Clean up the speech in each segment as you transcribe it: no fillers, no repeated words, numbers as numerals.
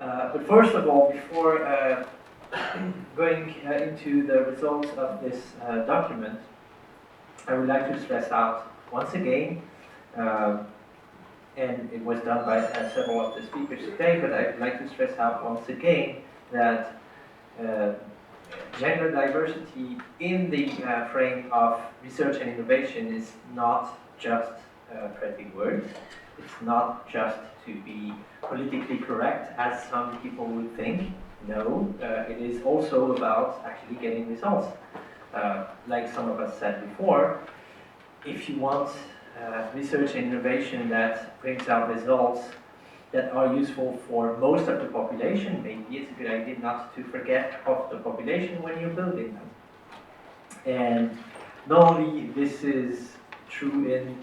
But first of all, before going into the results of this document, I would like to stress out once again, and it was done by several of the speakers today, but I would like to stress out once again that gender diversity in the frame of research and innovation is not just pretty words. It's not just to be politically correct, as some people would think. No, it is also about actually getting results. Like some of us said before, if you want research and innovation that brings out results that are useful for most of the population, maybe it's a good idea not to forget of the population when you're building them. And not only this is true in,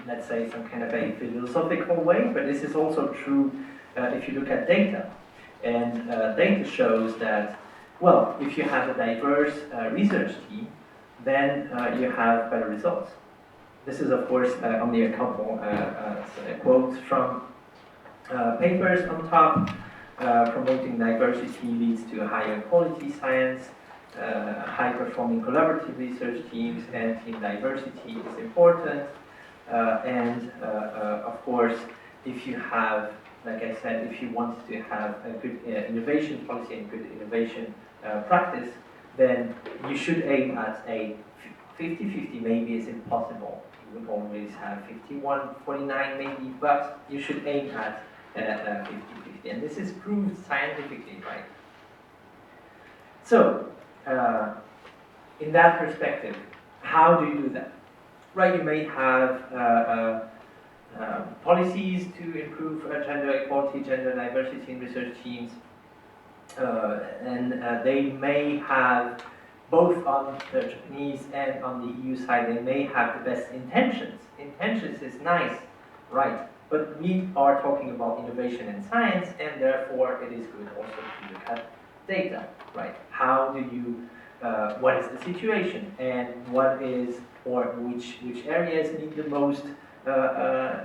let's say, some kind of a philosophical way, but this is also true if you look at data. And data shows that, well, if you have a diverse research team, then you have better results. This is, of course, only a couple quotes from papers on top. Promoting diversity leads to higher quality science, high-performing collaborative research teams, and team diversity is important. Of course, if you have, like I said, if you want to have a good innovation policy and good innovation practice, then you should aim at a 50-50. Maybe it's impossible. You would always have 51-49 maybe, but you should aim at 50-50. And this is proved scientifically, right? So, in that perspective, how do you do that? Right, you may have policies to improve gender equality, gender diversity in research teams, and they may have, both on the Japanese and on the EU side, they may have the best intentions. Intentions is nice, right? But we are talking about innovation and science, and therefore it is good also to look at data, right? How do you, what is the situation, and what is, or which areas need the most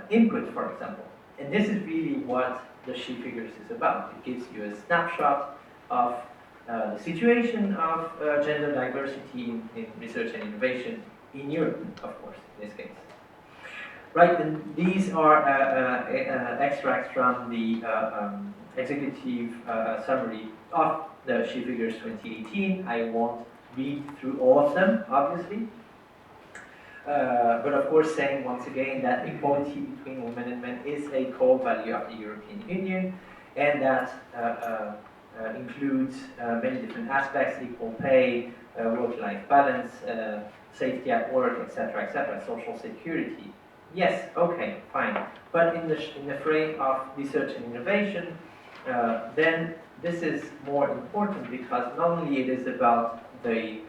input, for example. And this is really what the She Figures is about. It gives you a snapshot of the situation of gender diversity in research and innovation in Europe, of course, in this case. Right, and these are extracts from the executive summary of the She Figures 2018. I won't read through all of them, obviously. But of course, saying once again that equality between women and men is a core value of the European Union, and that includes many different aspects: equal pay, work-life balance, safety at work, etc., social security. Yes, okay, fine. But in the frame of research and innovation, then this is more important, because not only it is about the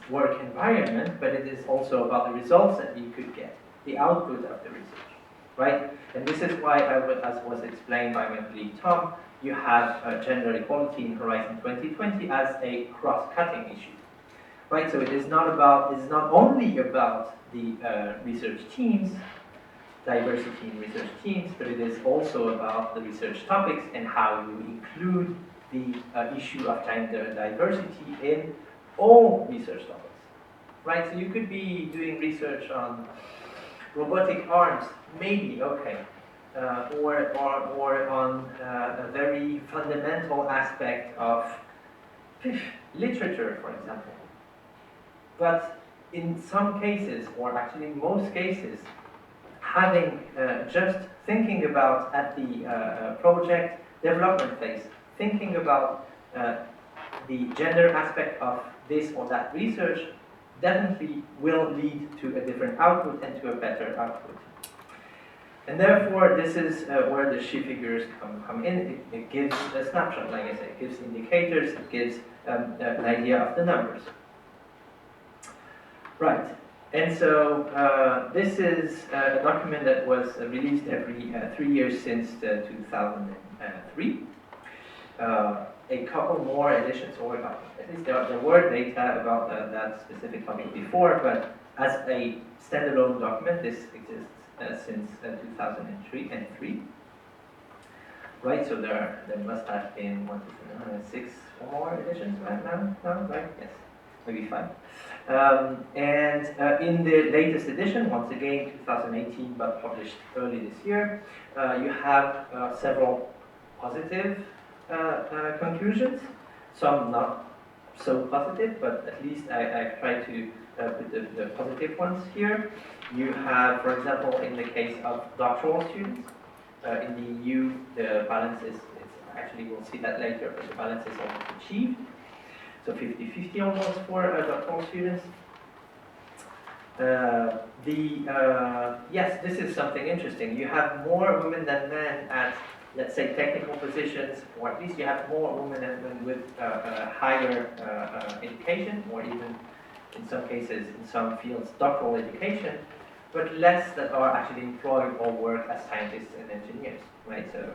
work environment, but it is also about the results that you could get, the output of the research, right? And this is why, as was explained by my colleague Tom, you have gender equality in Horizon 2020 as a cross-cutting issue, right? So it is not only about the research teams, diversity in research teams, but it is also about the research topics and how you include the issue of gender diversity in all research topics, right? So you could be doing research on robotic arms, maybe, okay, or on a very fundamental aspect of literature, for example. But in some cases, or actually in most cases, having just thinking about at the project development phase, thinking about the gender aspect of this or that research definitely will lead to a different output and to a better output. And therefore, this is where the She Figures come in. It gives a snapshot, like I said, it gives indicators, it gives an idea of the numbers. Right, and so this is a document that was released every 3 years since 2003. A couple more editions, or at least there were data about that specific topic before, but as a standalone document, this exists since 2003. right? So there must have been 6 or more editions right now, right? Yes, maybe 5. In the latest edition, once again 2018, but published early this year, you have several positive conclusions, some not so positive, but at least I've tried to put the positive ones here. You have, for example, in the case of doctoral students, in the EU, the balance is actually, we'll see that later, but the balance is almost achieved. So 50-50 almost for doctoral students. Yes, this is something interesting. You have more women than men at, let's say, technical positions, or at least you have more women than men with higher education, or even in some cases, in some fields, doctoral education, but less that are actually employed or work as scientists and engineers, right? So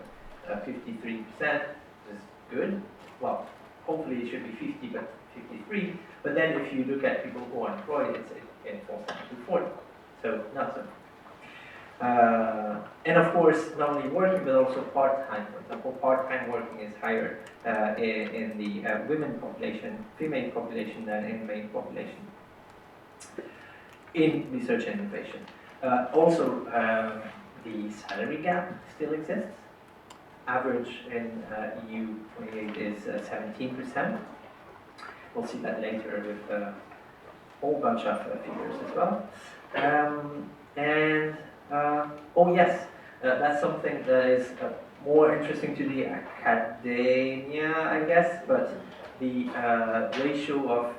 53% is good. Well, hopefully it should be 50, but 53. But then if you look at people who are employed, it falls down to 40. So not so. And of course, not only working, but also part-time. For example, part-time working is higher in the women population, female population, than in male population in research and innovation. Also, the salary gap still exists. Average in EU 28 is 17%. We'll see that later with a whole bunch of figures as well. Oh yes, that's something that is more interesting to the academia, I guess, but the ratio of,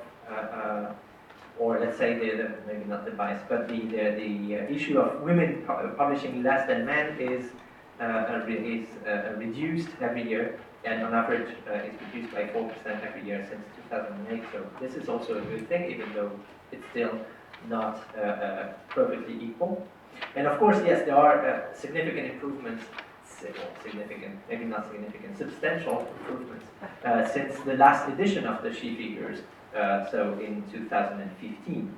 or let's say maybe not the bias, but the issue of women publishing less than men is reduced every year, and on average is reduced by 4% every year since 2008. So this is also a good thing, even though it's still not perfectly equal. And of course, yes, there are significant improvements, significant, maybe not significant, substantial improvements since the last edition of the She Figures, so in 2015.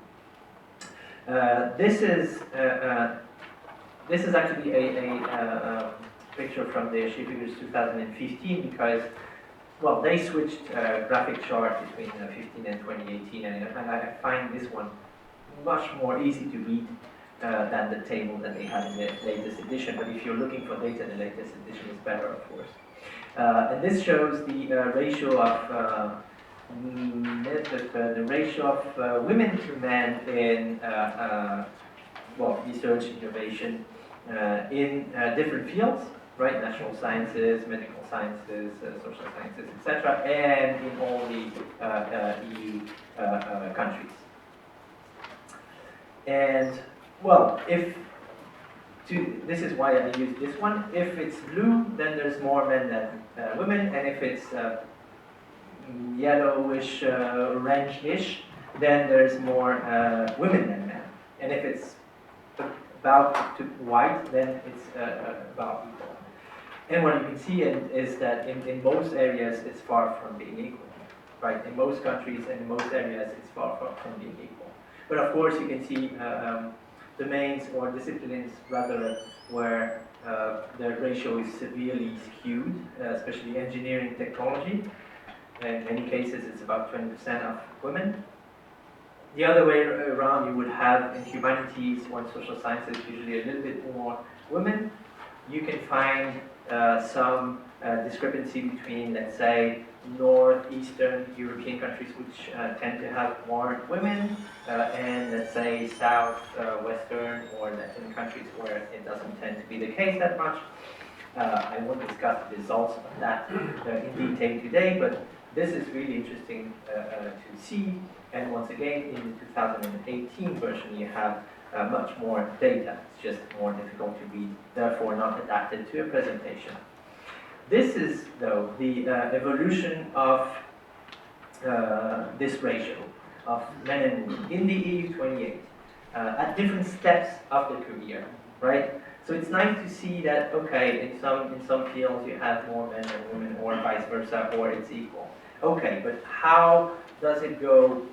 This is actually a picture from the She Figures 2015 because, well, they switched graphic chart between 15 and 2018, and I find this one much more easy to read than the table that they had in the latest edition. But if you're looking for data, the latest edition is better, of course. And this shows the ratio of women to men in well, research, innovation in different fields, right? Natural sciences, medical sciences, social sciences, etc., and in all the EU countries. And well, this is why I use this one. If it's blue, then there's more men than women, and if it's yellowish, orange-ish, then there's more women than men. And if it's about to white, then it's about equal. And what you can see is that in most areas, it's far from being equal, right? In most countries and in most areas, it's far from being equal. But of course, you can see domains or disciplines rather where the ratio is severely skewed, especially engineering technology. In many cases, it's about 20% of women. The other way around, you would have in humanities or in social sciences usually a little bit more women. You can find some discrepancy between, let's say, northeastern European countries which tend to have more women and, let's say, southwestern or Latin countries where it doesn't tend to be the case that much. I won't discuss the results of that in detail today, but this is really interesting to see. And once again, in the 2018 version, you have much more data. It's just more difficult to read, therefore not adapted to a presentation. This is, though, the evolution of this ratio of men and women in the EU 28 at different steps of the career, right? So it's nice to see that, okay, in some fields you have more men than women, or vice versa, or it's equal. Okay, but how does it go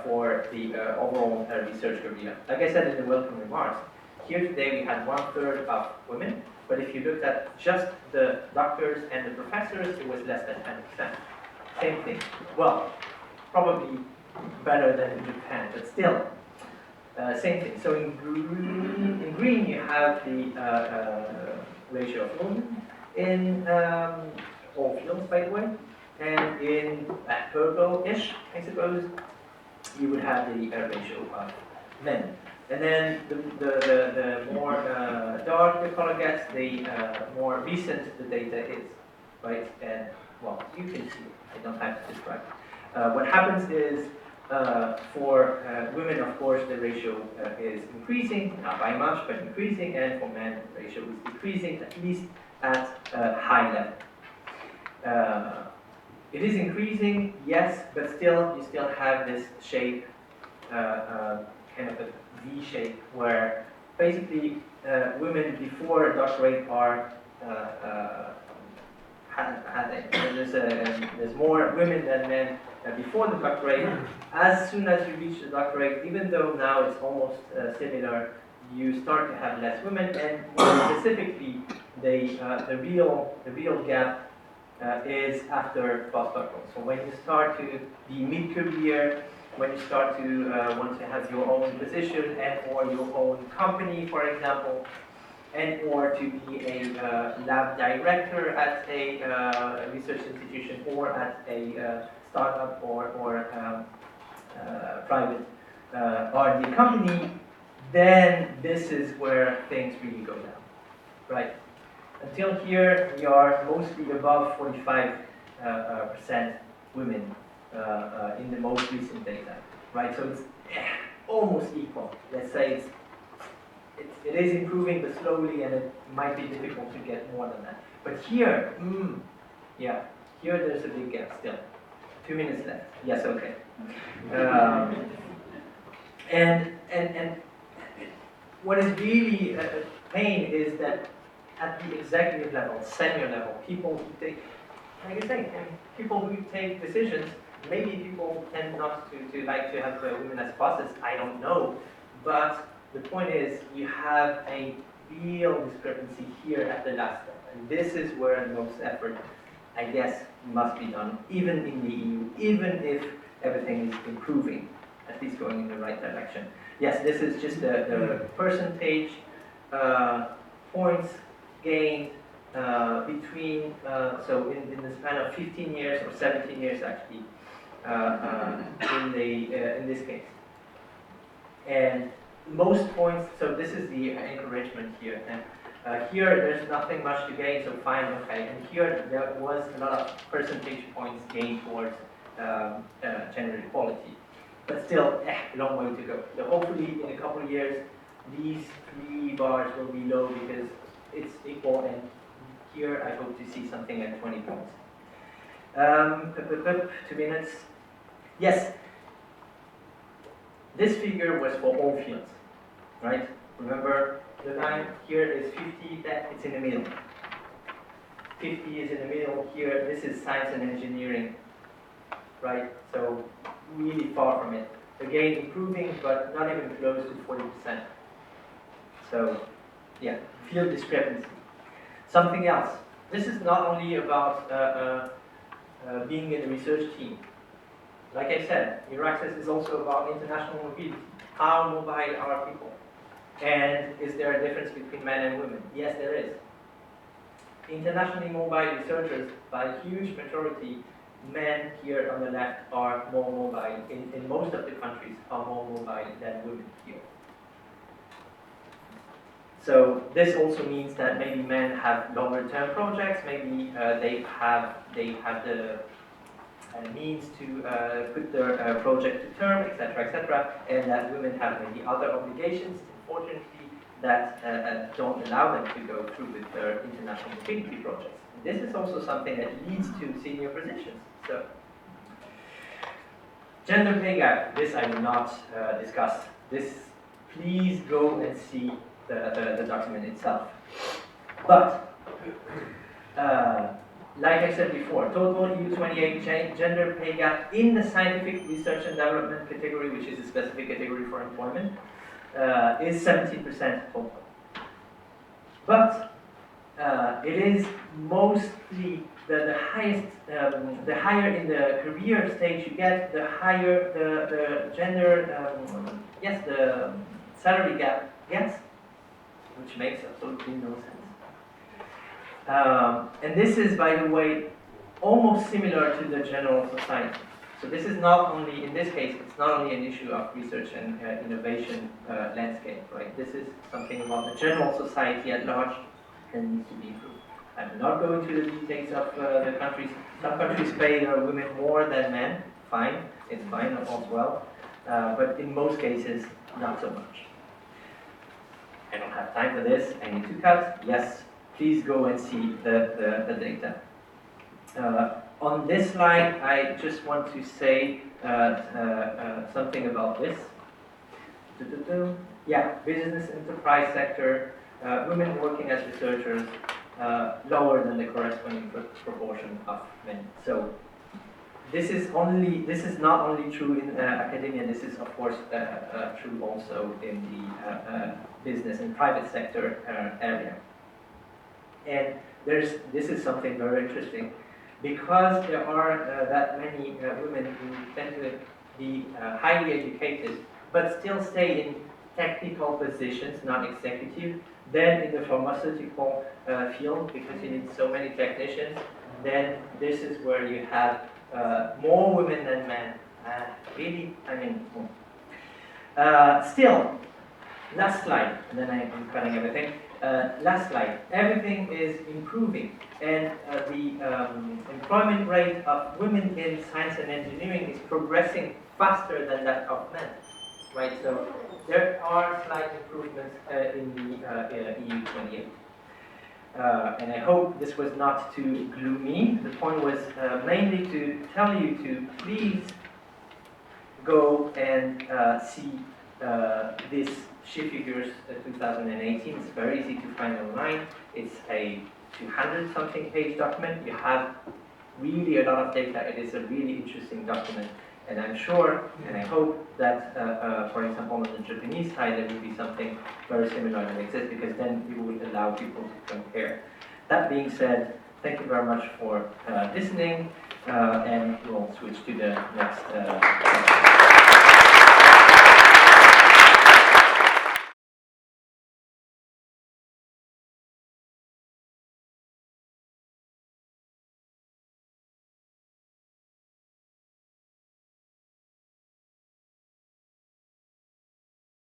for the overall research career? Like I said in the welcome remarks, here today we had 1/3 of women But if you looked at just the doctors and the professors, it was less than 10%. Same thing. Well, probably better than in Japan, but still, same thing. So in green you have the ratio of women in all fields, by the way, and in purple-ish, I suppose, you would have the ratio of men. And then the more dark the color gets, the more recent the data is, right? And well, you can see it. I don't have to describe it. What happens is, for women, of course, the ratio is increasing, not by much, but increasing, and for men, the ratio is decreasing, at least at high level. It is increasing, yes, but still, you still have this shape, kind of a V shape, where basically women before doctorate are there's more women than men before the doctorate. As soon as you reach the doctorate, even though now it's almost similar, you start to have less women, and more specifically, the real gap is after postdoctoral. So when you start to be mid-career, when you start to want to have your own position and or your own company, for example, and or to be a lab director at a research institution or at a startup or private R&D company, then this is where things really go down, right? Until here, we are mostly above 45% women in the most recent data, right? So it's almost equal. Let's say it is improving, but slowly, and it might be difficult to get more than that. But here, yeah, here there's a big gap still. 2 minutes left. Yes, okay. And what is really a pain is that at the executive level, senior level, people who take, like I say, people who take decisions, maybe people tend not to like to have women as bosses, I don't know. But the point is, you have a real discrepancy here at the last step. And this is where the most effort, I guess, must be done, even in the EU, even if everything is improving, at least going in the right direction. Yes, this is just the percentage points gained between, so in the span of 15 years or 17 years actually, in this case. And most points, so this is the encouragement here. And here there's nothing much to gain, so fine, okay. And here there was a lot of percentage points gained towards gender equality. But still, long way to go. So hopefully in a couple of years, these 3 bars will be low because it's equal, and here I hope to see something at 20 points. 2 minutes. Yes, this figure was for all fields, right? Remember, the line here is 50, that it's in the middle. 50 is in the middle here. This is science and engineering, right? So really far from it. Again, improving, but not even close to 40%. So, yeah, field discrepancy. Something else. This is not only about being in a research team. Like I said, EURAXESS is also about international mobility. How mobile are people? And is there a difference between men and women? Yes, there is. Internationally mobile researchers, by a huge majority, men here on the left are more mobile. In most of the countries are more mobile than women here. So this also means that maybe men have longer term projects, maybe they have the means to put their project to term, etc., and that women have maybe other obligations, unfortunately, that don't allow them to go through with their international mobility projects. And this is also something that leads to senior positions. So, gender pay gap, this I will not discuss. This, please go and see the document itself. But, like I said before, total EU28 gender pay gap in the scientific research and development category, which is a specific category for employment, is 17% total. But it is mostly the highest, the higher in the career stage you get, the higher the gender, yes, the salary gap gets, which makes absolutely no sense. And this is, by the way, almost similar to the general society. So this is not only, in this case, it's not only an issue of research and innovation landscape, right? This is something about the general society at large and needs to be improved. I'm not going to the details of the countries. Some countries pay their women more than men. Fine, it's fine as well. But in most cases, not so much. I don't have time for this. I need to cut. Yes, please go and see the data. On this slide, I just want to say something about this. Yeah, business enterprise sector, women working as researchers, lower than the corresponding proportion of men. So this is not only true in academia, this is of course true also in the business and private sector area. And this is something very interesting, because there are that many women who tend to be highly educated, but still stay in technical positions, not executive. Then in the pharmaceutical field, because you need so many technicians, then this is where you have more women than men. Really, I mean, still, last slide, and then I'm cutting everything. Last slide. Everything is improving, and the employment rate of women in science and engineering is progressing faster than that of men. Right, so there are slight improvements in the EU 28. And I hope this was not too gloomy. The point was mainly to tell you to please go and see this She Figures 2018. It's very easy to find online. It's a 200-something page document. You have really a lot of data. It is a really interesting document. And I'm sure, and I hope that, for example, on the Japanese side, there will be something very similar that exists, because then it would allow people to compare. That being said, thank you very much for listening, and we'll switch to the next